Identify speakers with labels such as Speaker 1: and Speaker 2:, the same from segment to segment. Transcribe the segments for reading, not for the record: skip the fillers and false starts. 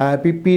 Speaker 1: PP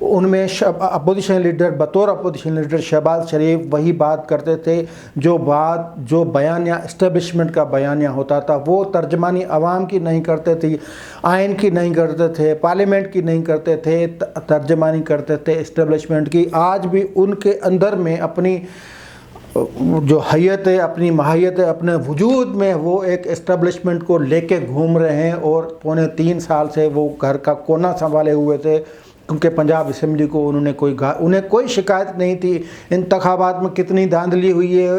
Speaker 1: ان میں opposition leader بطور opposition leader Shahbaz شریف وہی بات کرتے تھے جو بیانیہ اسٹیبلشمنٹ کا بیانیہ ہوتا تھا، وہ ترجمانی عوام کی نہیں کرتے تھے، آئین کی نہیں کرتے تھے، پارلیمنٹ کی نہیں کرتے تھے، ترجمانی کرتے تھے اسٹیبلشمنٹ کی۔ آج بھی ان کے اندر میں اپنی جو حیت ہے، اپنی ماہیت ہے، اپنے وجود میں وہ ایک اسٹیبلشمنٹ کو لے کے گھوم رہے ہیں، اور 3.25 سال سے وہ گھر کا کونا سنبھالے ہوئے تھے، کیونکہ پنجاب اسمبلی کو انہیں کوئی شکایت نہیں تھی۔ انتخابات میں کتنی دھاندلی ہوئی ہے،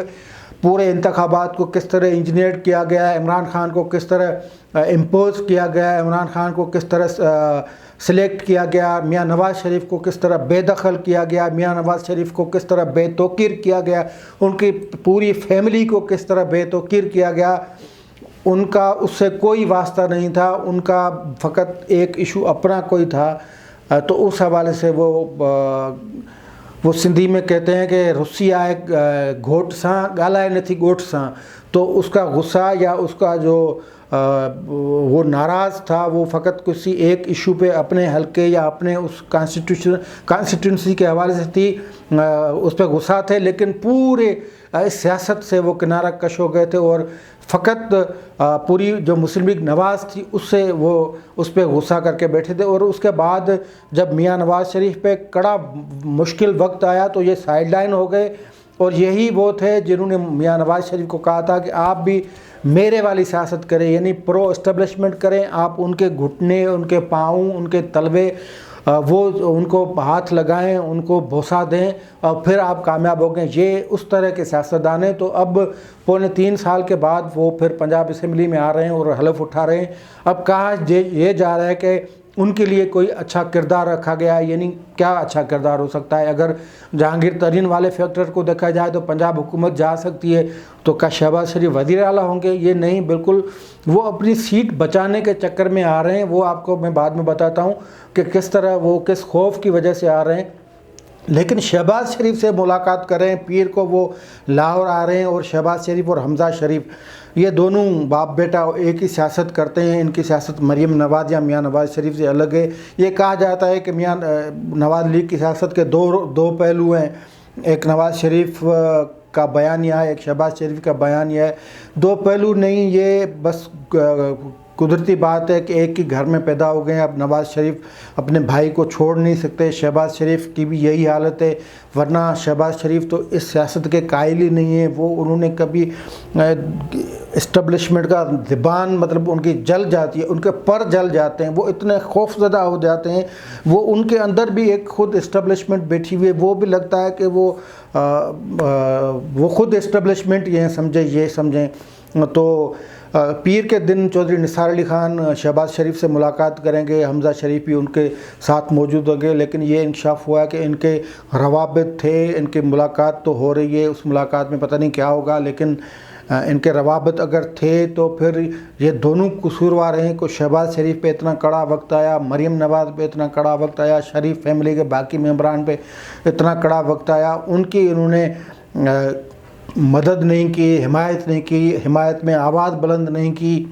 Speaker 1: پورے انتخابات کو کس طرح انجینئر کیا گیا ہے، عمران خان کو کس طرح امپوز کیا گیا ہے، عمران خان کو کس طرح سلیکٹ کیا گیا، میاں نواز شریف کو کس طرح بے دخل کیا گیا، میاں نواز شریف کو کس طرح بے توقیر کیا گیا، ان کی پوری فیملی کو کس طرح بے توقیر کیا گیا۔ ان کا اس سے کوئی واسطہ نہیں تھا، ان کا فقط ایک ایشو اپنا کوئی تھا۔ تو اس حوالے سے وہ سندھی میں کہتے ہیں کہ رسی آئے گھوٹ ساں گالائے نتھی گوٹ ساں، تو اس کا غصہ یا اس کا جو وہ ناراض تھا وہ فقط کسی ایک ایشو پہ اپنے حلقے یا اپنے اس کانسٹیٹوئنسی کے حوالے سے تھی، اس پہ غصہ تھے، لیکن پورے سیاست سے وہ کنارہ کش ہو گئے تھے، اور فقط پوری جو مسلم لیگ نواز تھی وہ اس پہ غصہ کر کے بیٹھے تھے۔ اور اس کے بعد جب میاں نواز شریف پہ کڑا مشکل وقت آیا تو یہ سائیڈ لائن ہو گئے، اور یہی وہ تھے جنہوں نے میاں نواز شریف کو کہا تھا کہ آپ بھی میرے والی سیاست کریں، یعنی پرو اسٹیبلشمنٹ کریں، آپ ان کے گھٹنے، ان کے پاؤں، ان کے تلوے وہ ان کو ہاتھ لگائیں، ان کو بوسہ دیں، اور پھر آپ کامیاب ہو گئے۔ یہ اس طرح کے سیاستدان ہیں۔ تو اب 3.25 سال کے بعد وہ پھر پنجاب اسمبلی میں آ رہے ہیں اور حلف اٹھا رہے ہیں۔ اب کہا یہ جا رہا ہے کہ ان کے لیے کوئی اچھا کردار رکھا گیا ہے، یعنی کیا اچھا کردار ہو سکتا ہے؟ اگر جہانگیر ترین والے فیکٹر کو دیکھا جائے تو پنجاب حکومت جا سکتی ہے، تو کیا شہباز شریف وزیر اعلیٰ ہوں گے؟ یہ نہیں، بالکل وہ اپنی سیٹ بچانے کے چکر میں آ رہے ہیں۔ وہ آپ کو میں بعد میں بتاتا ہوں کہ کس طرح وہ کس خوف کی وجہ سے آ رہے ہیں۔ لیکن شہباز شریف سے ملاقات کریں، پیر کو وہ لاہور آ رہے ہیں، اور شہباز شریف اور حمزہ شریف یہ دونوں باپ بیٹا ایک ہی سیاست کرتے ہیں۔ ان کی سیاست مریم نواز یا میاں نواز شریف سے الگ ہے۔ یہ کہا جاتا ہے کہ میاں نواز لیگ کی سیاست کے دو پہلو ہیں، ایک نواز شریف کا بیانیہ ہے، ایک شہباز شریف کا بیانیہ ہے۔ دو پہلو نہیں، یہ بس قدرتی بات ہے کہ ایک ہی گھر میں پیدا ہو گئے ہیں۔ اب نواز شریف اپنے بھائی کو چھوڑ نہیں سکتے، شہباز شریف کی بھی یہی حالت ہے، ورنہ شہباز شریف تو اس سیاست کے قائل ہی نہیں ہیں۔ انہوں نے کبھی اسٹیبلشمنٹ کا زبان مطلب ان کی جل جاتی ہے، ان کے پر جل جاتے ہیں، وہ اتنے خوف زدہ ہو جاتے ہیں۔ وہ ان کے اندر بھی ایک خود اسٹیبلشمنٹ بیٹھی ہوئی ہے، وہ بھی لگتا ہے کہ وہ خود اسٹیبلشمنٹ یہ سمجھیں۔ تو پیر کے دن چودھری نثار علی خان شہباز شریف سے ملاقات کریں گے، حمزہ شریف بھی ان کے ساتھ موجود ہوں گے، لیکن یہ انکشاف ہوا ہے کہ ان کے روابط تھے، ان کی ملاقات تو ہو رہی ہے، اس ملاقات میں پتہ نہیں کیا ہوگا، لیکن ان کے روابط اگر تھے تو پھر یہ دونوں قصوروار ہیں کہ شہباز شریف پہ اتنا کڑا وقت آیا، مریم نواز پہ اتنا کڑا وقت آیا، شریف فیملی کے باقی ممبران پہ اتنا کڑا وقت آیا، انہوں نے مدد نہیں کی، حمایت نہیں کی، حمایت میں آواز بلند نہیں کی،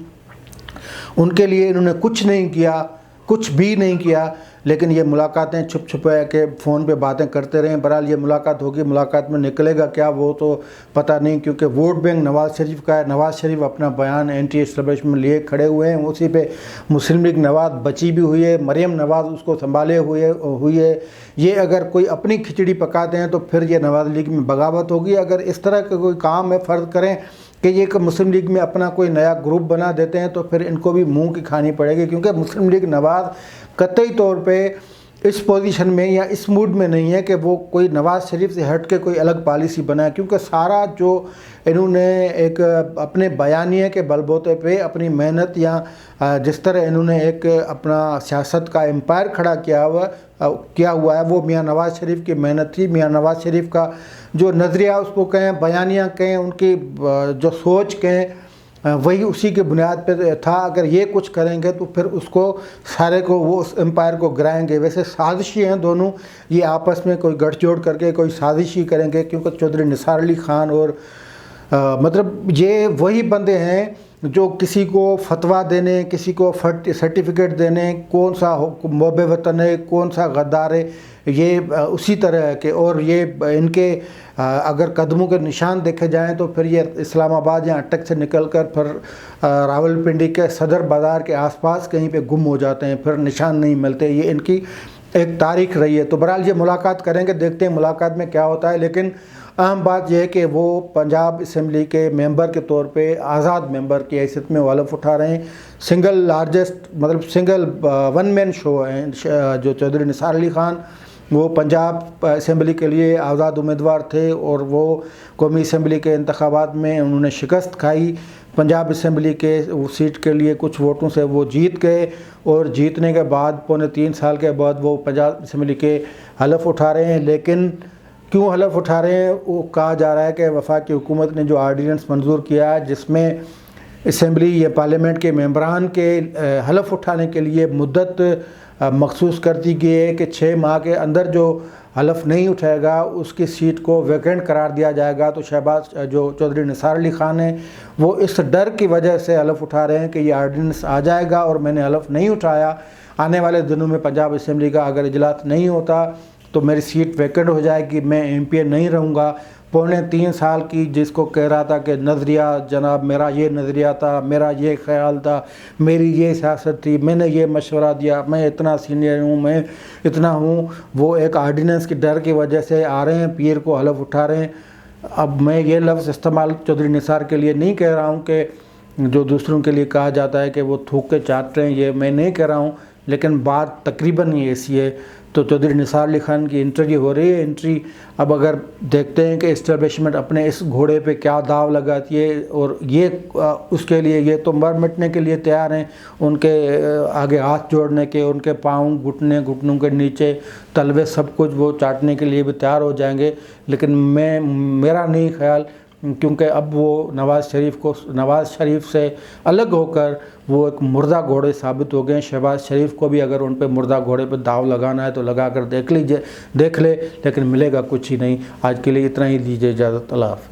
Speaker 1: ان کے لیے انہوں نے کچھ نہیں کیا، کچھ بھی نہیں کیا۔ لیکن یہ ملاقاتیں چھپ چھپے کے فون پہ باتیں کرتے رہیں۔ بہرحال یہ ملاقات ہوگی، ملاقات میں نکلے گا کیا وہ تو پتہ نہیں، کیونکہ ووٹ بینک نواز شریف کا ہے۔ نواز شریف اپنا بیان اینٹی اسٹیبلشمنٹ لیے کھڑے ہوئے ہیں، اسی پہ مسلم لیگ نواز بچی بھی ہوئی ہے، مریم نواز اس کو سنبھالے ہوئی ہے۔ یہ اگر کوئی اپنی کھچڑی پکاتے ہیں تو پھر یہ نواز لیگ میں بغاوت ہوگی۔ اگر اس طرح کا کوئی کام ہے، فرض کریں کہ یہ مسلم لیگ میں اپنا کوئی نیا گروپ بنا دیتے ہیں، تو پھر ان کو بھی منہ کی کھانی پڑے گی، کیونکہ مسلم لیگ نواز قطعی طور پہ اس پوزیشن میں یا اس موڈ میں نہیں ہے کہ وہ کوئی نواز شریف سے ہٹ کے کوئی الگ پالیسی بنائے، کیونکہ سارا جو انہوں نے ایک اپنے بیانیے کے بل بوتے پہ اپنی محنت یا جس طرح انہوں نے ایک اپنا سیاست کا امپائر کھڑا کیا ہوا ہے، وہ میاں نواز شریف کی محنت تھی۔ میاں نواز شریف کا جو نظریہ اس کو کہیں، بیانیہ کہیں، ان کی جو سوچ کہیں، وہی اسی کے بنیاد پہ تھا۔ اگر یہ کچھ کریں گے تو پھر اس کو سارے کو وہ اس امپائر کو گرائیں گے۔ ویسے سازشی ہیں دونوں، یہ آپس میں کوئی گٹھ جوڑ کر کے کوئی سازشی کریں گے، کیونکہ چودھری نثار علی خان اور مطلب یہ وہی بندے ہیں جو کسی کو فتویٰ دینے، کسی کو سرٹیفکیٹ دینے، کون سا محب وطن ہے، کون سا غدار ہے، یہ اسی طرح ہے کہ اور یہ ان کے اگر قدموں کے نشان دیکھے جائیں تو پھر یہ اسلام آباد یا اٹک سے نکل کر پھر راولپنڈی کے صدر بازار کے آس پاس کہیں پہ گم ہو جاتے ہیں، پھر نشان نہیں ملتے۔ یہ ان کی ایک تاریخ رہی ہے۔ تو بہرحال یہ ملاقات کریں گے، دیکھتے ہیں ملاقات میں کیا ہوتا ہے، لیکن اہم بات یہ ہے کہ وہ پنجاب اسمبلی کے ممبر کے طور پہ آزاد ممبر کی حیثیت میں وہ حلف اٹھا رہے ہیں۔ سنگل لارجسٹ مطلب سنگل ون مین شو ہیں جو چودھری نثار علی خان، وہ پنجاب اسمبلی کے لیے آزاد امیدوار تھے اور وہ قومی اسمبلی کے انتخابات میں انہوں نے شکست کھائی۔ پنجاب اسمبلی کے سیٹ کے لیے کچھ ووٹوں سے وہ جیت گئے اور جیتنے کے بعد پونے 3 سال کے بعد وہ پنجاب اسمبلی کے حلف اٹھا رہے ہیں۔ لیکن کیوں حلف اٹھا رہے ہیں؟ وہ کہا جا رہا ہے کہ وفاقی حکومت نے جو آرڈیننس منظور کیا ہے جس میں اسمبلی یا پارلیمنٹ کے ممبران کے حلف اٹھانے کے لیے مدت مخصوص کر دی گئی ہے کہ 6 ماہ کے اندر جو حلف نہیں اٹھائے گا اس کی سیٹ کو ویکنٹ قرار دیا جائے گا۔ تو شہباز جو چودھری نثار علی خان ہیں وہ اس ڈر کی وجہ سے حلف اٹھا رہے ہیں کہ یہ آرڈیننس آ جائے گا اور میں نے حلف نہیں اٹھایا، آنے والے دنوں میں پنجاب اسمبلی کا اگر اجلاس نہیں ہوتا تو میری سیٹ ویکنٹ ہو جائے گی، میں ایم پی نہیں رہوں گا۔ پونے 3 سال کی جس کو کہہ رہا تھا کہ نظریہ جناب میرا یہ نظریہ تھا، میرا یہ خیال تھا، میری یہ سیاست تھی، میں نے یہ مشورہ دیا، میں اتنا سینئر ہوں، میں اتنا ہوں، وہ ایک آرڈیننس کی ڈر کی وجہ سے آ رہے ہیں، پیر کو حلف اٹھا رہے ہیں۔ اب میں یہ لفظ استعمال چودھری نثار کے لیے نہیں کہہ رہا ہوں کہ جو دوسروں کے لیے کہا جاتا ہے کہ وہ تھوک کے چاٹ رہے ہیں، یہ میں نہیں کہہ رہا ہوں، لیکن بات تقریباً یہ ایسی ہے۔ تو چودھری نثار علی خان کی انٹری ہو رہی ہے۔ انٹری اب اگر دیکھتے ہیں کہ اسٹیبلشمنٹ اپنے اس گھوڑے پہ کیا داؤ لگاتی ہے اور یہ اس کے لیے یہ تو مر مٹنے کے لیے تیار ہیں، ان کے آگے ہاتھ جوڑنے کے، ان کے پاؤں گھٹنوں کے نیچے تلوے سب کچھ وہ چاٹنے کے لیے بھی تیار ہو جائیں گے۔ لیکن میرا نہیں خیال، کیونکہ اب وہ نواز شریف سے الگ ہو کر وہ ایک مردہ گھوڑے ثابت ہو گئے ہیں۔ شہباز شریف کو بھی اگر ان پہ مردہ گھوڑے پہ داؤ لگانا ہے تو لگا کر دیکھ لے، لیکن ملے گا کچھ ہی نہیں۔ آج کے لیے اتنا ہی، دیجیے اجازت، اللہ حافظ۔